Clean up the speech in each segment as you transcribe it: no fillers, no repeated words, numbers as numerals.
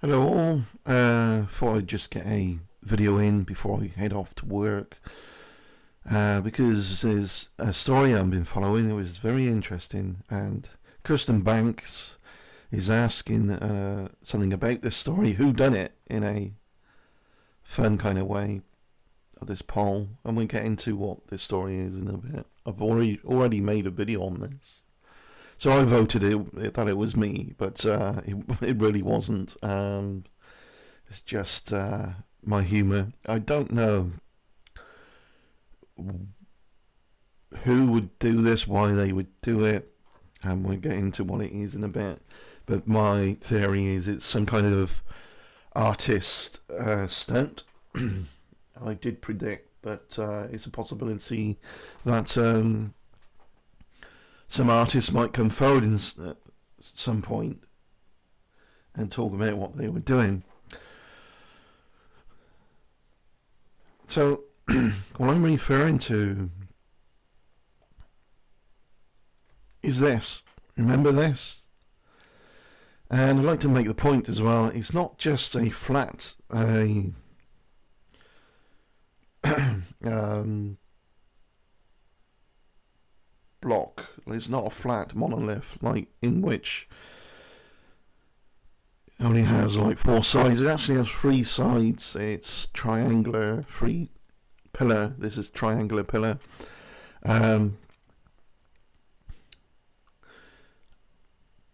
Hello all, thought I'd just get a video in before I head off to work, because there's a story I've been following. It was very interesting, and Kirsten Banks is asking something about this story, who done it, in a fun kind of way, of this poll, and we'll get into what this story is in a bit. I've already made a video on this. So I voted that it was me, but it really wasn't. It's just my humour. I don't know who would do this, why they would do it, and we'll get into what it is in a bit. But my theory is it's some kind of artist stunt. I did predict, but it's a possibility that some artists might come forward at some point and talk about what they were doing. So, what I'm referring to is this. Remember this? And I'd like to make the point as well, it's not just a flat, block. It's not a flat monolith, like, in which it only has like 4 sides. It actually has 3 sides. It's triangular, 3 pillar. This is triangular pillar.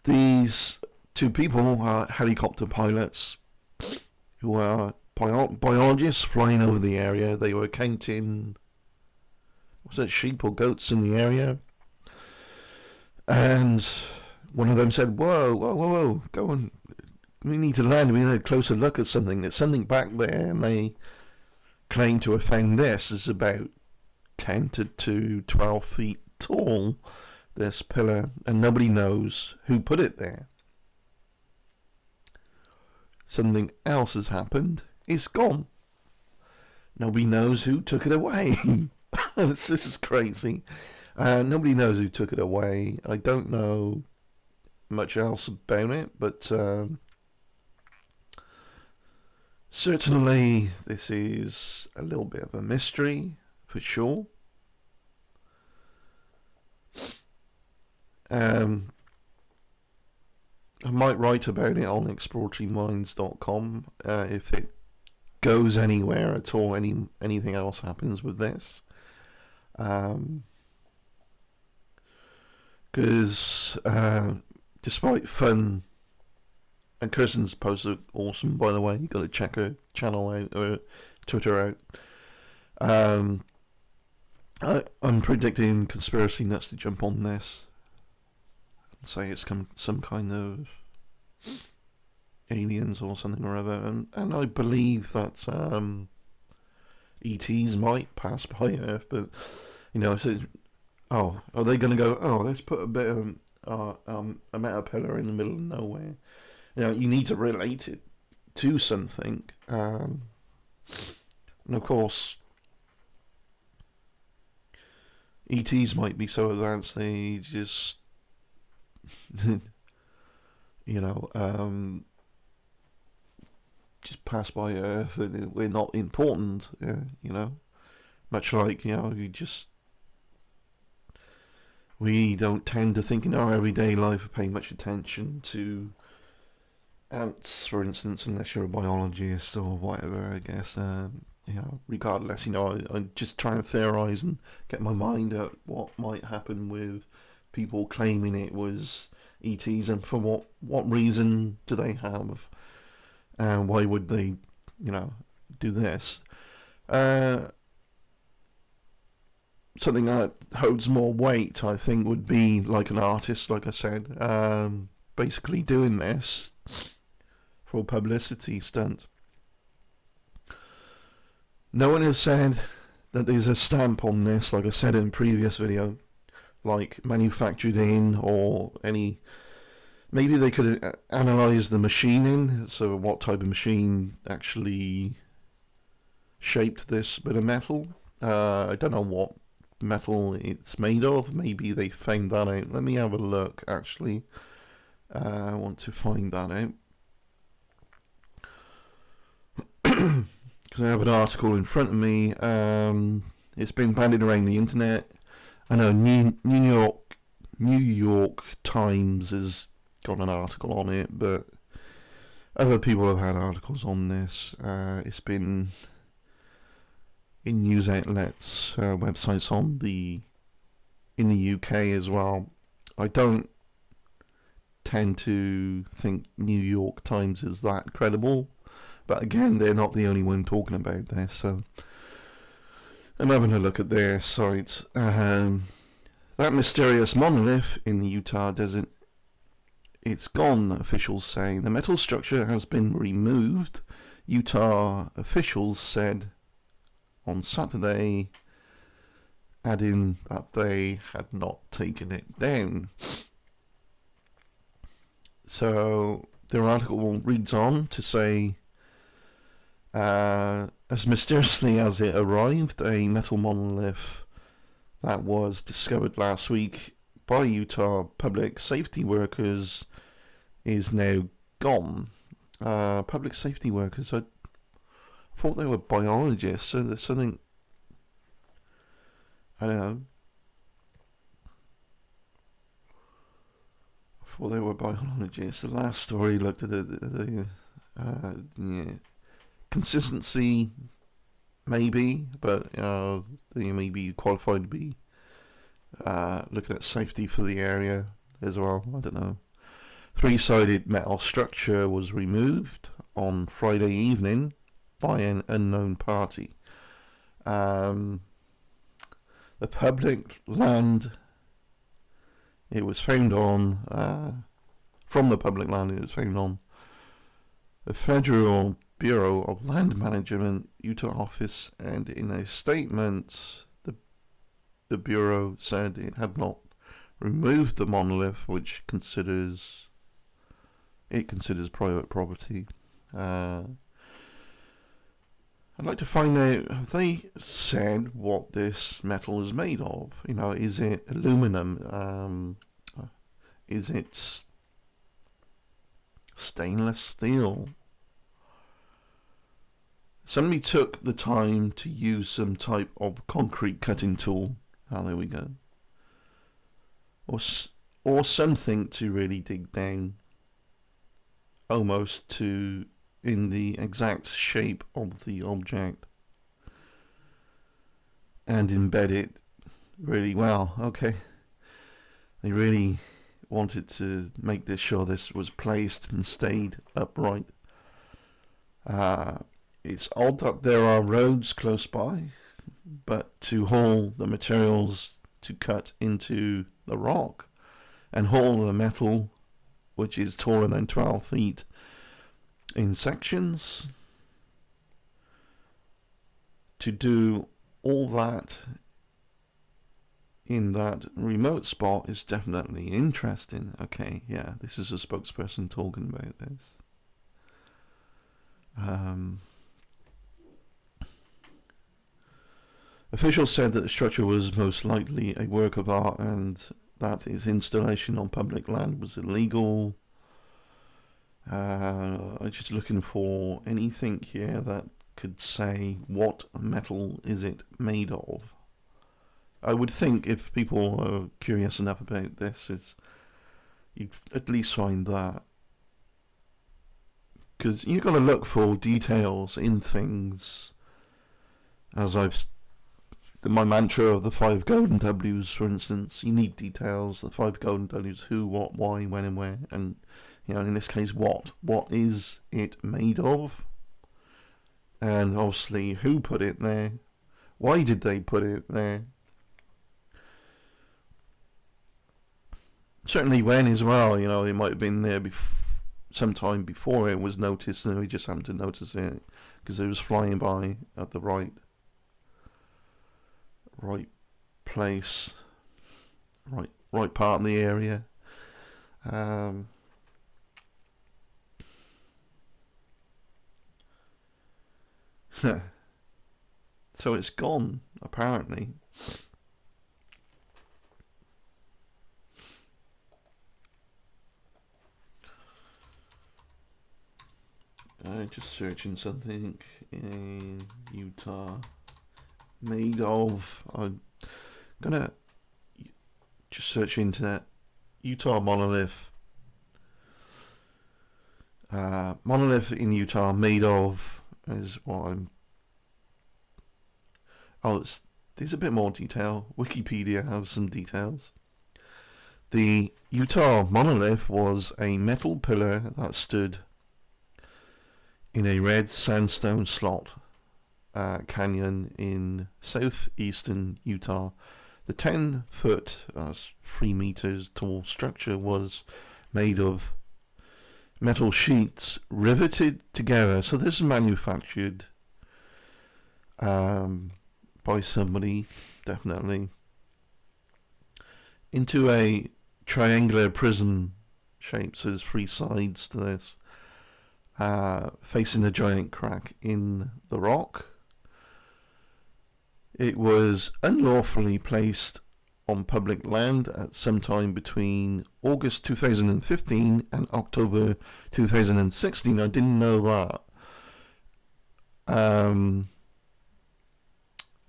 These 2 people are helicopter pilots who are biologists flying over the area. They were counting, was it sheep or goats in the area? And one of them said, whoa, go on, we need to land, we need a closer look at something. There's something back there, and they claim to have found this. It's about 10 to 12 feet tall, this pillar, and nobody knows who put it there. Something else has happened. It's gone. Nobody knows who took it away. This is crazy. Nobody knows who took it away. I don't know much else about it, but certainly this is a little bit of a mystery, for sure. I might write about it on exploratoryminds.com if it goes anywhere at all, anything else happens with this. Because despite fun, and Kirsten's posts are awesome, by the way, you got to check her channel out, or Twitter out. I'm predicting conspiracy nuts to jump on this and say it's some kind of aliens or something or other, and I believe that ETs might pass by Earth, but so. Oh, are they going to go, let's put a bit of a metal pillar in the middle of nowhere? You need to relate it to something. And of course, ETs might be so advanced they just, just pass by Earth. We're not important, much like, we don't tend to think in our everyday life of paying much attention to ants, for instance, unless you're a biologist or whatever, I guess. Regardless, I'm just trying to theorize and get my mind at what might happen with people claiming it was ETs, and for what reason do they have, and why would they, do this? Something that holds more weight, I think, would be like an artist, like I said, basically doing this for a publicity stunt. No one has said that there's a stamp on this, like I said in a previous video, like manufactured in, or any. Maybe they could analyze the machining, so what type of machine actually shaped this bit of metal. I don't know what metal it's made of. Maybe they found that out. Let me have a look, actually. I want to find that out. because I have an article in front of me. It's been bandied around the internet. I know New York Times has got an article on it, but other people have had articles on this. It's been in news outlets, websites in the UK as well. I don't tend to think New York Times is that credible, but again, they're not the only one talking about this. So I'm having a look at their site. That mysterious monolith in the Utah desert, it's gone, officials say. The metal structure has been removed, Utah officials said on Saturday, adding that they had not taken it down. So their article reads on to say, as mysteriously as it arrived, a metal monolith that was discovered last week by Utah public safety workers is now gone. Public safety workers, I thought they were biologists, so there's something, I don't know. I thought they were biologists. The last story looked at the consistency, maybe, but they may be qualified to be looking at safety for the area as well. I don't know. Three-sided metal structure was removed on Friday evening by an unknown party. The public land it was found on, from the public land it was found on, the Federal Bureau of Land Management, Utah office, and in a statement, the Bureau said it had not removed the monolith, which considers private property. I'd like to find out, have they said what this metal is made of? You know, is it aluminum? Is it stainless steel? Somebody took the time to use some type of concrete cutting tool. There we go. Or something to really dig down, almost to in the exact shape of the object, and embed it really well. Okay, they really wanted to make sure this was placed and stayed upright. It's odd that there are roads close by, but to haul the materials to cut into the rock and haul the metal, which is taller than 12 feet, in sections, to do all that in that remote spot is definitely interesting. Okay, yeah, this is a spokesperson talking about this. Officials said that the structure was most likely a work of art and that its installation on public land was illegal. I'm just looking for anything here that could say what metal is it made of. I would think if people are curious enough about this, you'd at least find that. Because you've got to look for details in things. As my mantra of the 5 golden W's, for instance, you need details. The 5 golden W's: who, what, why, when, and where. And in this case, what? What is it made of? And obviously, who put it there? Why did they put it there? Certainly when as well, it might have been there sometime before it was noticed, and we just happened to notice it because it was flying by at the right place, right part of the area. So it's gone, apparently. Just searching something in Utah made of. I'm gonna just search internet. Utah monolith. Monolith in Utah made of is what I'm. Oh, there's a bit more detail. Wikipedia has some details. The Utah monolith was a metal pillar that stood in a red sandstone slot canyon in southeastern Utah. The 10-foot, 3 meters tall structure was made of metal sheets riveted together. So this is manufactured by somebody, definitely, into a triangular prism shape. So there's 3 sides to this, facing a giant crack in the rock. It was unlawfully placed on public land at some time between August 2015 and October 2016. I didn't know that.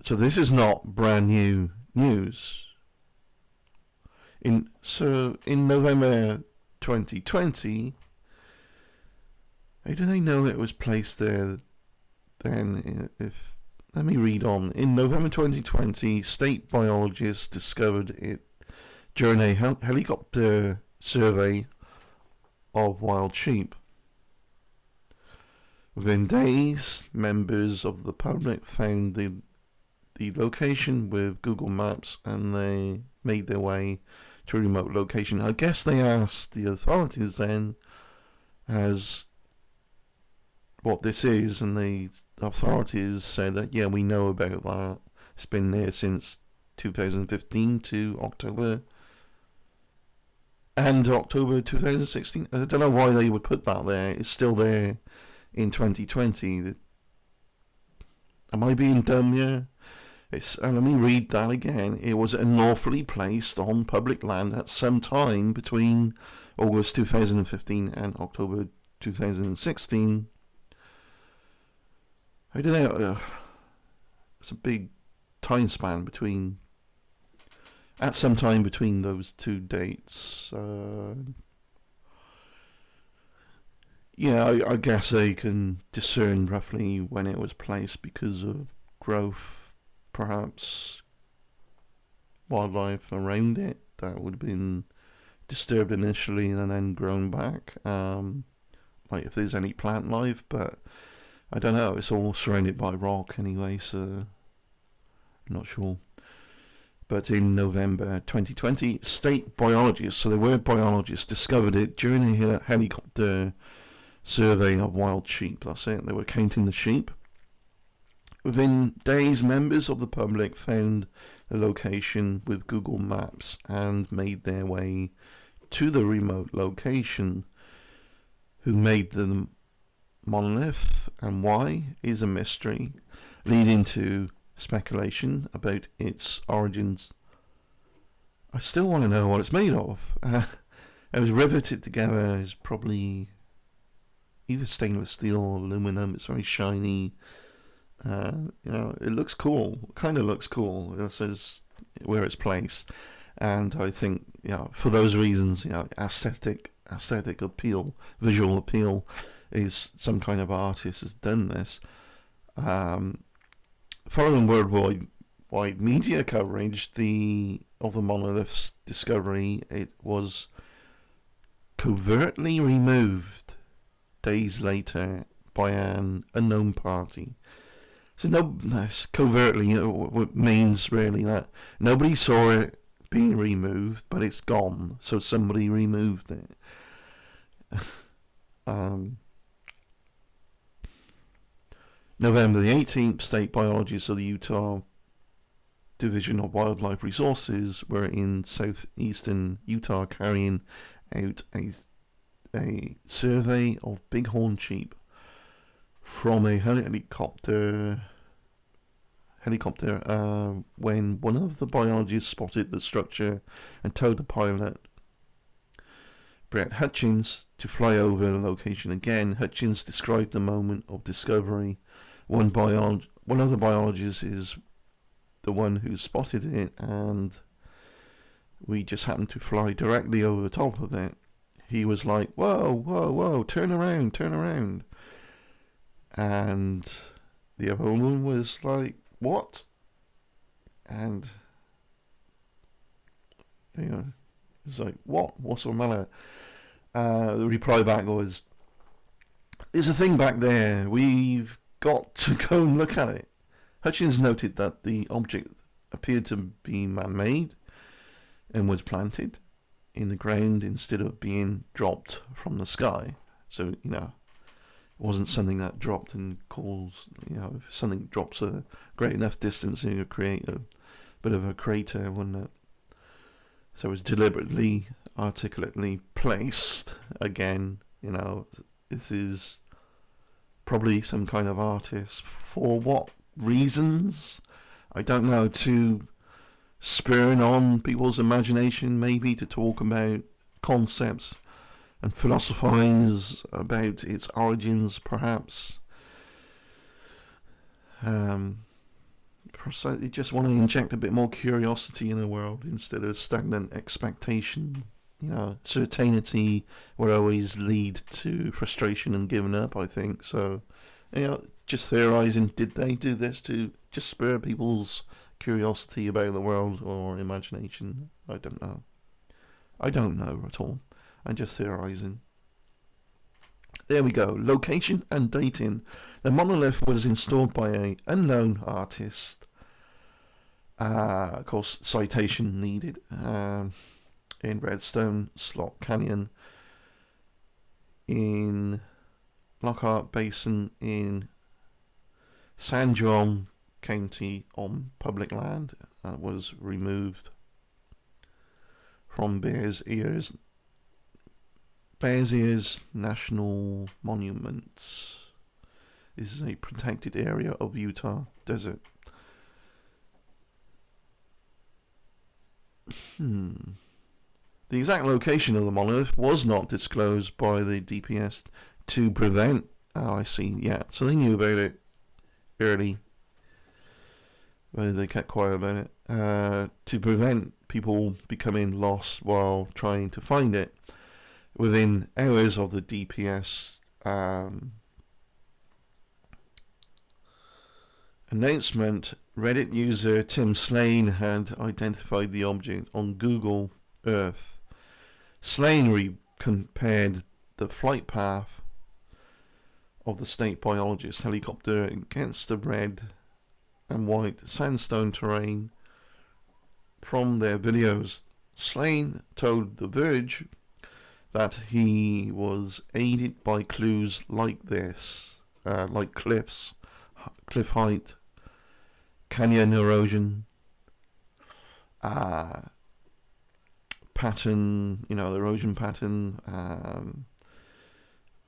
So this is not brand new news. In November 2020, how do they know it was placed there then? Let me read on. In November 2020, state biologists discovered it during a helicopter survey of wild sheep. Within days, members of the public found the location with Google Maps, and they made their way to a remote location. I guess they asked the authorities then as what this is, and the authorities said that, yeah, we know about that. It's been there since 2015 to October. And October 2016. I don't know why they would put that there. It's still there in 2020. Am I being dumb here? Let me read that again. It was unlawfully placed on public land at some time between August 2015 and October 2016. How do they? It's a big time span between. At some time between those 2 dates. Yeah, I guess they can discern roughly when it was placed because of growth, perhaps wildlife around it that would have been disturbed initially and then grown back. Like if there's any plant life, but I don't know. It's all surrounded by rock anyway, so I'm not sure. But in November 2020, state biologists, so they were biologists, discovered it during a helicopter survey of wild sheep. That's it. They were counting the sheep. Within days, members of the public found the location with Google Maps and made their way to the remote location. Who made the monolith and why is a mystery, leading to speculation about its origins. I still want to know what it's made of. It was riveted together. It's probably either stainless steel or aluminum. It's very shiny. It looks cool. Kind of looks cool. This is where it's placed, and I think for those reasons, aesthetic appeal, visual appeal, is some kind of artist has done this. Following worldwide media coverage of the monolith's discovery, it was covertly removed days later by an unknown party. So covertly means really that nobody saw it being removed, but it's gone. So somebody removed it. November the 18th, state biologists of the Utah Division of Wildlife Resources were in southeastern Utah carrying out a survey of bighorn sheep from a helicopter when one of the biologists spotted the structure and told the pilot. Brett Hutchins to fly over the location again. Hutchins described the moment of discovery. One of the biologists is the one who spotted it, and we just happened to fly directly over the top of it. He was like, whoa, whoa, whoa, turn around, turn around. And the other woman was like, what? And, you know, it was like, what? What's the matter? The reply back was, there's a thing back there. We've got to go and look at it. Hutchins noted that the object appeared to be man-made and was planted in the ground instead of being dropped from the sky. So, you know, it wasn't something that dropped and caused, you know, if something drops a great enough distance, you create a bit of a crater, wouldn't it? So it was deliberately, articulately placed. Again, you know, this is probably some kind of artist. For what reasons? I don't know. To spurring on people's imagination, maybe to talk about concepts and philosophize about its origins, perhaps. They just want to inject a bit more curiosity in the world instead of stagnant expectation. You know, certainty will always lead to frustration and giving up, I think. So, you know, just theorizing, did they do this to just spur people's curiosity about the world or imagination? I don't know. I don't know at all. I'm just theorizing. There we go. Location and dating. The monolith was installed by an unknown artist. Of course, citation needed. In Redstone Slot Canyon in Lockhart Basin in San Juan County on public land that was removed from Bears Ears National Monument. This is a protected area of Utah desert. The exact location of the monolith was not disclosed by the DPS to prevent... Oh, I see, yeah. So they knew about it early. But they kept quiet about it. To prevent people becoming lost while trying to find it. Within hours of the DPS announcement, Reddit user Tim Slane had identified the object on Google Earth. Slane compared the flight path of the state biologist's helicopter against the red and white sandstone terrain from their videos. Slane told The Verge that he was aided by clues like this, like cliff height, canyon erosion, pattern, you know, the erosion pattern,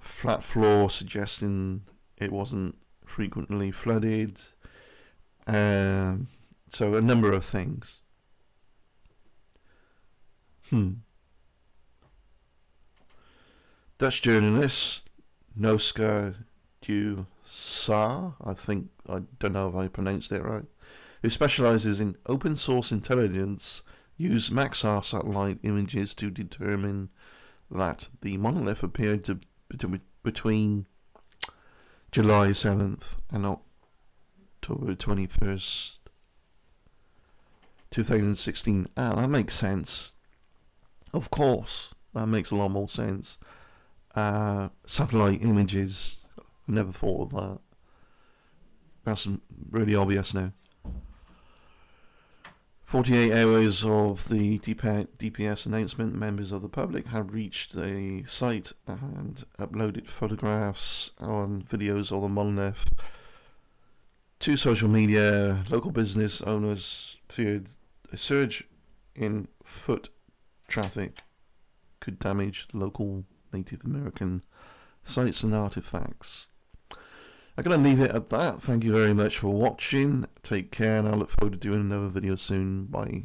flat floor suggesting it wasn't frequently flooded, so a number of things. Dutch journalist Noska Du Sa, I don't know if I pronounced it right, who specializes in open source intelligence, used Maxar satellite images to determine that the monolith appeared to between July 7th and October 21st, 2016. That makes sense. Of course, that makes a lot more sense. Satellite images, I never thought of that. That's really obvious now. 48 hours of the DPS announcement, members of the public have reached the site and uploaded photographs and videos of the monolith to social media. Local business owners feared a surge in foot traffic could damage local Native American sites and artifacts. I'm going to leave it at that. Thank you very much for watching. Take care, and I look forward to doing another video soon. Bye.